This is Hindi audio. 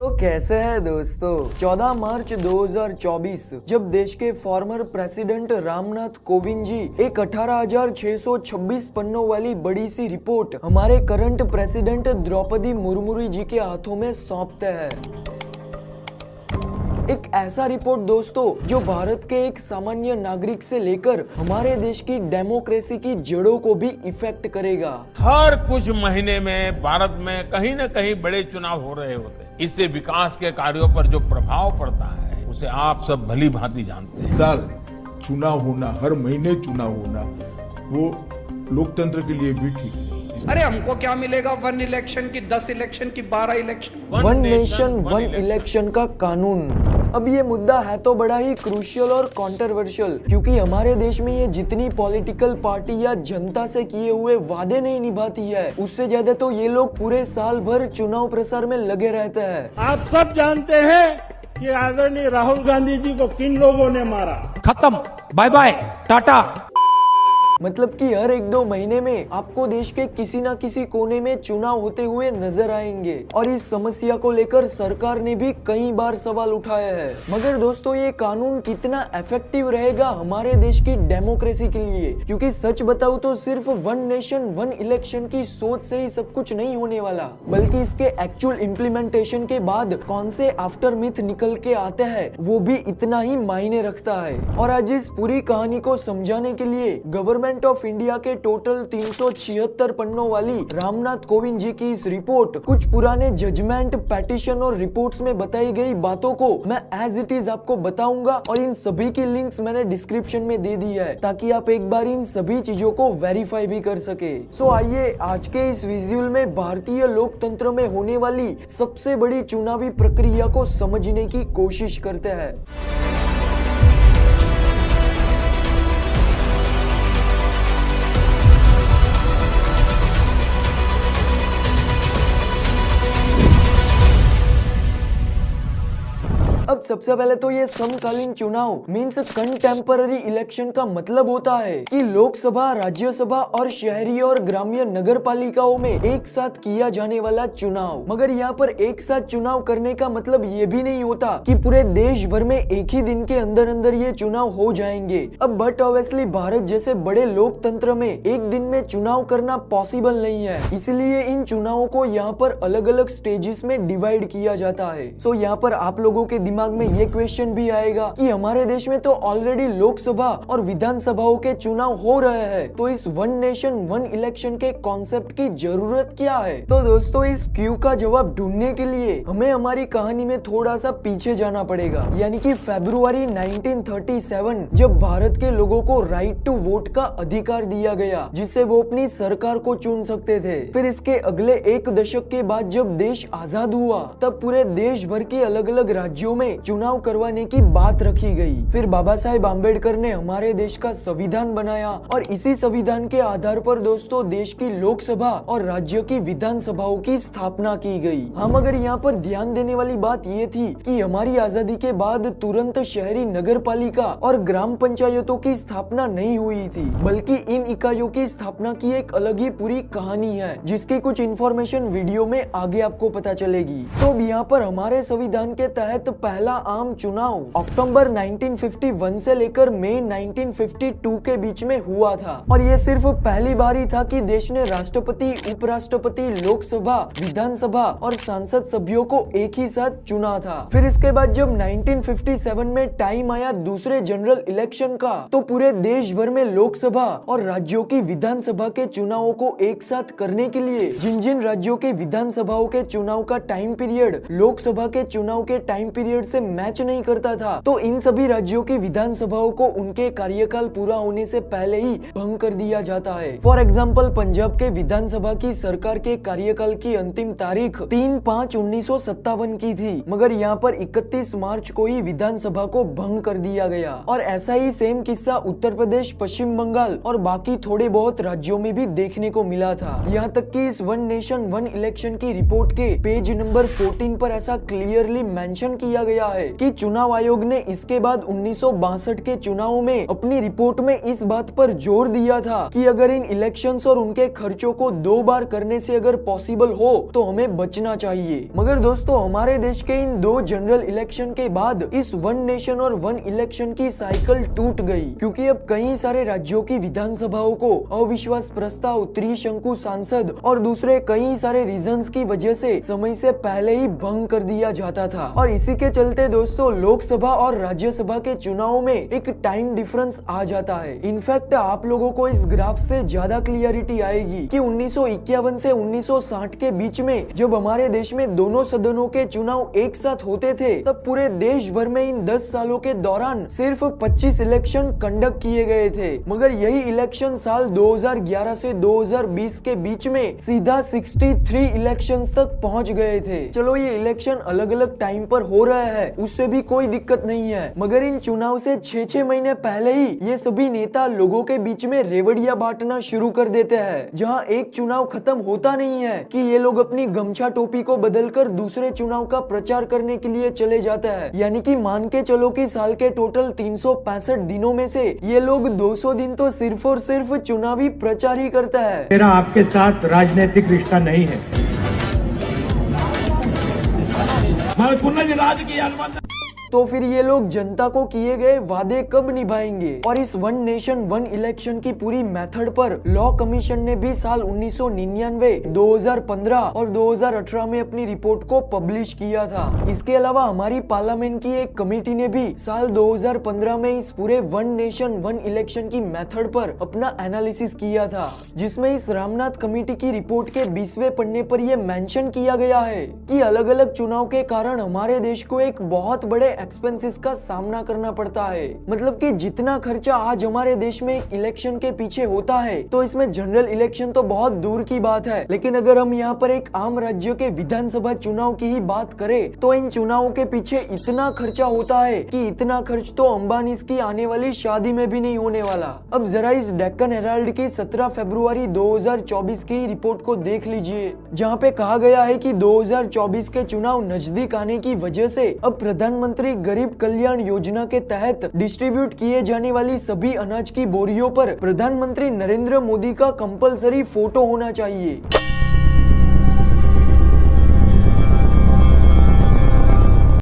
तो कैसे है दोस्तों। 14 मार्च 2024 जब देश के फॉर्मर प्रेसिडेंट रामनाथ कोविंद जी एक 18,626 पन्नों वाली बड़ी सी रिपोर्ट हमारे करंट प्रेसिडेंट द्रौपदी मुर्मू जी के हाथों में सौंपते हैं। एक ऐसा रिपोर्ट दोस्तों जो भारत के एक सामान्य नागरिक से लेकर हमारे देश की डेमोक्रेसी की जड़ों को भी इफेक्ट करेगा। हर कुछ महीने में भारत में कहीं न कहीं बड़े चुनाव हो रहे होते हैं। इससे विकास के कार्यों पर जो प्रभाव पड़ता है उसे आप सब भली भांति जानते हैं। साल चुनाव होना, हर महीने चुनाव होना, वो लोकतंत्र के लिए भी ठीक है। अरे हमको क्या मिलेगा 1 इलेक्शन की, 10 इलेक्शन की, 12 इलेक्शन, 1 नेशन 1 इलेक्शन का कानून। अब ये मुद्दा है तो बड़ा ही क्रूशियल और कंट्रोवर्शियल, क्योंकि हमारे देश में ये जितनी पॉलिटिकल पार्टी या जनता से किए हुए वादे नहीं निभाती है, उससे ज्यादा तो ये लोग पूरे साल भर चुनाव प्रचार में लगे रहते हैं। आप सब जानते हैं कि आदरणीय राहुल गांधी जी को किन लोगों ने मारा। खत्म, बाय बाय, टाटा। मतलब कि हर 1-2 महीने में आपको देश के किसी न किसी कोने में चुनाव होते हुए नजर आएंगे और इस समस्या को लेकर सरकार ने भी कई बार सवाल उठाया है। मगर दोस्तों ये कानून कितना इफेक्टिव रहेगा हमारे देश की डेमोक्रेसी के लिए, क्योंकि सच बताऊं तो सिर्फ 1 नेशन 1 इलेक्शन की सोच से ही सब कुछ नहीं होने वाला, बल्कि इसके एक्चुअल इम्प्लीमेंटेशन के बाद कौन से आफ्टर मिथ निकल के आते हैं वो भी इतना ही मायने रखता है। और आज इस पूरी कहानी को समझाने के लिए गवर्नमेंट ऑफ इंडिया के टोटल 376 पन्नों वाली रामनाथ कोविंद जी की इस रिपोर्ट, कुछ पुराने जजमेंट, पेटिशन और रिपोर्ट्स में बताई गई बातों को मैं एज इट इज आपको बताऊंगा और इन सभी की लिंक्स मैंने डिस्क्रिप्शन में दे दी है ताकि आप एक बार इन सभी चीजों को वेरीफाई भी कर सके। सो आइए आज के इस विजुअल में भारतीय लोकतंत्र में होने वाली सबसे बड़ी चुनावी प्रक्रिया को समझने की कोशिश करते हैं। अब सबसे पहले तो ये समकालीन चुनाव मींस कंटेम्पररी इलेक्शन का मतलब होता है कि लोकसभा, राज्यसभा और शहरी और ग्रामीण नगर पालिकाओं में एक साथ किया जाने वाला चुनाव। मगर यहाँ पर एक साथ चुनाव करने का मतलब ये भी नहीं होता कि पूरे देश भर में एक ही दिन के अंदर अंदर ये चुनाव हो जाएंगे। अब बट ऑब्वियसली भारत जैसे बड़े लोकतंत्र में एक दिन में चुनाव करना पॉसिबल नहीं है, इसलिए इन चुनावों को यहाँ पर अलग अलग स्टेजेस में डिवाइड किया जाता है। सो यहाँ पर आप लोगों के दिमाग में ये क्वेश्चन भी आएगा कि हमारे देश में तो ऑलरेडी लोकसभा और विधानसभाओं के चुनाव हो रहे हैं, तो इस 1 नेशन 1 इलेक्शन के कॉन्सेप्ट की जरूरत क्या है। तो दोस्तों इस क्यू का जवाब ढूंढने के लिए हमें हमारी कहानी में थोड़ा सा पीछे जाना पड़ेगा, यानी कि फरवरी 1937 जब भारत के लोगों को राइट टू वोट का अधिकार दिया गया, जिससे वो अपनी सरकार को चुन सकते थे। फिर इसके अगले 1 दशक के बाद जब देश आजाद हुआ, तब पूरे देश भर के अलग अलग राज्यों में चुनाव करवाने की बात रखी गई। फिर बाबा साहेब आम्बेडकर ने हमारे देश का संविधान बनाया और इसी संविधान के आधार पर दोस्तों देश की लोकसभा और राज्य की विधानसभाओं की स्थापना की गई। हाँ, मगर यहाँ पर ध्यान देने वाली बात ये थी कि हमारी आजादी के बाद तुरंत शहरी नगर पालिका और ग्राम पंचायतों की स्थापना नहीं हुई थी, बल्कि इन इकाइयों की स्थापना की एक अलग ही पूरी कहानी है, जिसकी कुछ इन्फॉर्मेशन वीडियो में आगे आपको पता चलेगी। तो यहाँ पर हमारे संविधान के तहत पहला आम चुनाव अक्टूबर 1951 से लेकर मई 1952 के बीच में हुआ था, और ये सिर्फ पहली बार ही था कि देश ने राष्ट्रपति, उपराष्ट्रपति, लोकसभा, विधानसभा और सांसद सभ्यों को एक ही साथ चुना था। फिर इसके बाद जब 1957 में टाइम आया दूसरे जनरल इलेक्शन का, तो पूरे देश भर में लोकसभा और राज्यों की विधानसभा के चुनावों को एक साथ करने के लिए जिन जिन राज्यों के विधानसभाओं के चुनाव का टाइम पीरियड लोकसभा के चुनाव के टाइम पीरियड से मैच नहीं करता था, तो इन सभी राज्यों की विधानसभाओं को उनके कार्यकाल पूरा होने से पहले ही भंग कर दिया जाता है। फॉर एग्जाम्पल पंजाब के विधानसभा की सरकार के कार्यकाल की अंतिम तारीख 3/5/1957 की थी, मगर यहाँ पर 31 मार्च को ही विधानसभा को भंग कर दिया गया। और ऐसा ही सेम किस्सा उत्तर प्रदेश, पश्चिम बंगाल और बाकी थोड़े बहुत राज्यों में भी देखने को मिला था। यहाँ तक कि इस 1 नेशन 1 इलेक्शन की रिपोर्ट के पेज नंबर 14 पर ऐसा क्लियरली मेंशन किया गया गया है कि चुनाव आयोग ने इसके बाद 1962 के चुनाव में अपनी रिपोर्ट में इस बात पर जोर दिया था कि अगर इन इलेक्शंस और उनके खर्चों को 2 बार करने से अगर पॉसिबल हो तो हमें बचना चाहिए। मगर दोस्तों हमारे देश के इन 2 जनरल इलेक्शन के बाद इस वन नेशन और वन इलेक्शन की साइकिल टूट गई, क्योंकि अब कई सारे राज्यों की विधानसभाओं को अविश्वास प्रस्ताव, त्रिशंकु सांसद और दूसरे कई सारे रीजंस की वजह से समय से पहले ही भंग कर दिया जाता था। और इसी के चलते दोस्तों लोकसभा और राज्यसभा के चुनाव में एक टाइम डिफरेंस आ जाता है। इनफैक्ट आप लोगों को इस ग्राफ से ज्यादा क्लियरिटी आएगी कि 1951 से 1960 के बीच में जब हमारे देश में दोनों सदनों के चुनाव एक साथ होते थे, तब पूरे देश भर में इन 10 सालों के दौरान सिर्फ 25 इलेक्शन कंडक्ट किए गए थे। मगर यही इलेक्शन साल 2011 से 2020 के बीच में सीधा 63 इलेक्शंस तक पहुंच गए थे। चलो ये इलेक्शन अलग अलग टाइम पर हो रहा है, उससे भी कोई दिक्कत नहीं है, मगर इन चुनाव से 6-6 महीने पहले ही ये सभी नेता लोगों के बीच में रेवड़िया बांटना शुरू कर देते हैं। जहां एक चुनाव खत्म होता नहीं है कि ये लोग अपनी गमछा टोपी को बदलकर दूसरे चुनाव का प्रचार करने के लिए चले जाते हैं। यानी कि मान के चलो कि साल के टोटल 365 दिनों में से ये लोग 200 दिन तो सिर्फ और सिर्फ चुनावी प्रचार ही करता है। मेरा आपके साथ राजनीतिक रिश्ता नहीं है। मैं पुनः राज की अनुमति। तो फिर ये लोग जनता को किए गए वादे कब निभाएंगे? और इस वन नेशन वन इलेक्शन की पूरी मेथड पर लॉ कमीशन ने भी साल 1999, 2015 और 2018 में अपनी रिपोर्ट को पब्लिश किया था। इसके अलावा हमारी पार्लियामेंट की एक कमेटी ने भी साल 2015 में इस पूरे वन नेशन वन इलेक्शन की मेथड पर अपना एनालिसिस किया था, जिसमें इस रामनाथ कमेटी की रिपोर्ट के 20वें पन्ने पर यह मेंशन किया गया है कि अलग अलग चुनाव के कारण हमारे देश को एक बहुत बड़े एक्सपेंसेस का सामना करना पड़ता है। मतलब कि जितना खर्चा आज हमारे देश में इलेक्शन के पीछे होता है, तो इसमें जनरल इलेक्शन तो बहुत दूर की बात है, लेकिन अगर हम यहाँ पर एक आम राज्य के विधानसभा चुनाव की ही बात करें तो इन चुनावों के पीछे इतना खर्चा होता है कि इतना खर्च तो अंबानी की आने वाली शादी में भी नहीं होने वाला। अब जरा इस डेक्कन हेराल्ड की 17 फरवरी 2024 की रिपोर्ट को देख लीजिए, जहाँ पे कहा गया है कि 2024 के चुनाव नजदीक आने की वजह से अब प्रधानमंत्री गरीब कल्याण योजना के तहत डिस्ट्रीब्यूट किए जाने वाली सभी अनाज की बोरियों पर प्रधानमंत्री नरेंद्र मोदी का कंपलसरी फोटो होना चाहिए।